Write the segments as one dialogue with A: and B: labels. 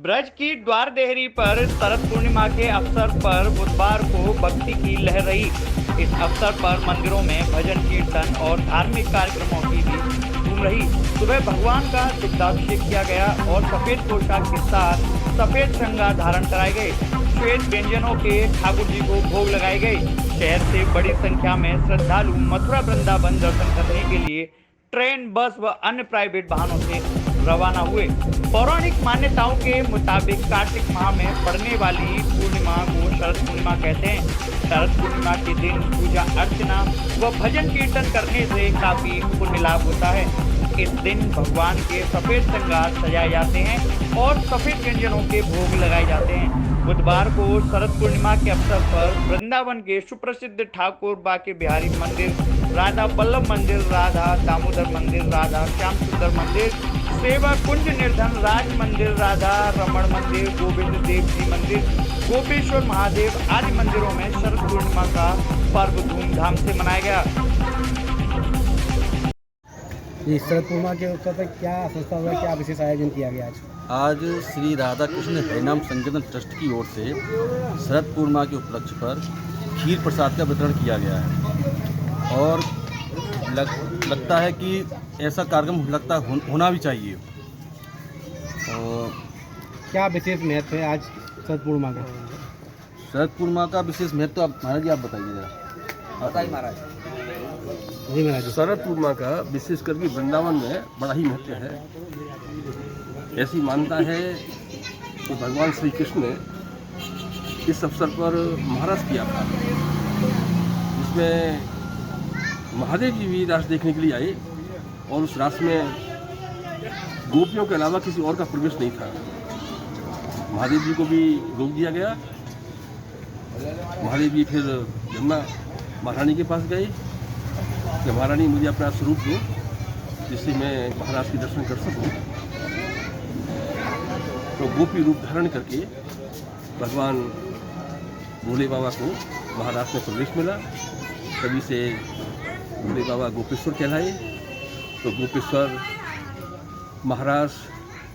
A: ब्रज की द्वार देहरी पर शरद पूर्णिमा के अवसर पर बुधवार को भक्ति की लहर रही। इस अवसर पर मंदिरों में भजन कीर्तन और धार्मिक कार्यक्रमों की भी धूम रही। सुबह भगवान का दुग्धाभिषेक किया गया और सफेद पोशाक के साथ सफेद श्रृंगार धारण कराए गए। श्वेत व्यंजनों के ठाकुर जी को भोग लगाए गए। शहर से बड़ी संख्या में श्रद्धालु मथुरा वृंदावन दर्शन करने के लिए ट्रेन, बस व अन्य प्राइवेट वाहनों से रवाना हुए। पौराणिक मान्यताओं के मुताबिक कार्तिक माह में पड़ने वाली पूर्णिमा को शरद पूर्णिमा कहते हैं। शरद पूर्णिमा के दिन पूजा अर्चना व भजन कीर्तन करने से काफी पुण्य लाभ होता है। इस दिन भगवान के सफेद श्रृंगार सजाए जाते हैं और सफेद व्यंजनों के भोग लगाए जाते हैं। बुधवार को शरद पूर्णिमा के अवसर पर वृंदावन के सुप्रसिद्ध ठाकुर बाके बिहारी मंदिर, राधा वल्लभ मंदिर, राधा दामोदर मंदिर, राधा श्याम सुंदर मंदिर, सेवा कुंज निर्धन राज मंदिर, राधा रमण मंदिर, गोविंद देव जी मंदिर, गोपेश्वर महादेव आदि मंदिरों में शरद पूर्णिमा का पर्व धूमधाम से मनाया गया।
B: ये शरद पूर्णिमा के अवसर पर क्या संस्था हुआ, क्या विशेष आयोजन किया गया आज
C: श्री राधा कृष्ण हरिनाम संकीर्तन ट्रस्ट की ओर से शरद पूर्णिमा के उपलक्ष्य पर खीर प्रसाद का वितरण किया गया है और लगता है कि ऐसा कार्यक्रम होना भी चाहिए। और
B: क्या विशेष महत्व है आज शरद पूर्णिमा का?
C: शरद पूर्णिमा का विशेष महत्व महाराज जी आप बताइए जरा।
B: बताइए महाराज। जी महाराज।
D: शरद पूर्णिमा का विशेष करके वृंदावन में बड़ा ही महत्व है। ऐसी मान्यता है कि भगवान श्री कृष्ण ने इस अवसर पर महाराज किया था, जिसमें महादेव जी भी रास देखने के लिए आए और उस रास में गोपियों के अलावा किसी और का प्रवेश नहीं था। महादेव जी को भी रोक दिया गया। महादेव जी फिर यमुना महारानी के पास गए कि महारानी मुझे अपना स्वरूप दो जिससे मैं महाराज के दर्शन कर सकूं। तो गोपी रूप धारण करके भगवान भोले बाबा को महाराज में प्रवेश मिला। तभी से भोले बाबा गोपेश्वर कहलाए। तो गोपेश्वर महाराज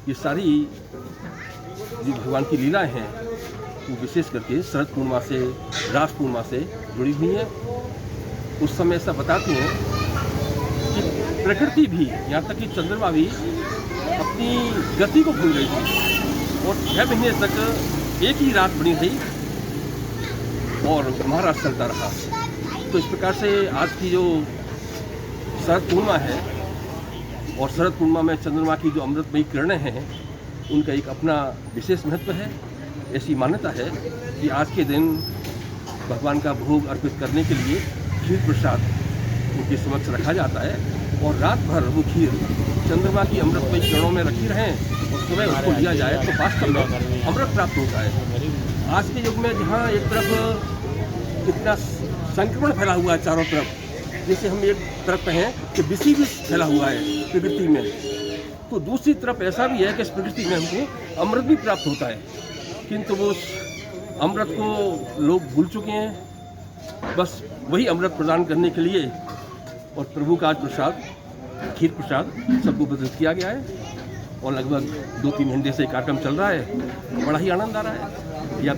D: ये सारी जो भगवान की लीलाएं हैं वो विशेष करके शरद पूर्णिमा से, रास पूर्णिमा से जुड़ी हुई हैं। उस समय ऐसा बताते हैं कि प्रकृति भी, यहाँ तक कि चंद्रमा भी अपनी गति को भूल गई थी और 6 महीने तक एक ही रात बनी रही और महाराज चलता रहा। तो इस प्रकार से आज की जो शरद पूर्णिमा है और शरद पूर्णिमा में चंद्रमा की जो अमृतमयी किरणें हैं उनका एक अपना विशेष महत्व है। ऐसी मान्यता है कि आज के दिन भगवान का भोग अर्पित करने के लिए खीर प्रसाद उनके समक्ष रखा जाता है और रात भर वो खीर चंद्रमा की अमृतमयी किरणों में रखी रहें और सुबह उसको लिया जाए तो वास्तव में अमृत प्राप्त होता है। आज के युग में जहाँ एक तरफ इतना संक्रमण फैला हुआ है चारों तरफ, जैसे हम एक तरफ हैं कि विष फैला हुआ है प्रकृति में, तो दूसरी तरफ ऐसा भी है कि इस प्रकृति में हमको अमृत भी प्राप्त होता है, किंतु वो उस अमृत को लोग भूल चुके हैं। बस वही अमृत प्रदान करने के लिए और प्रभु का आज प्रसाद, खीर प्रसाद सबको वितरित किया गया है और लगभग 2-3 घंटे से कार्यक्रम चल रहा है। बड़ा ही आनंद आ रहा है। ये आप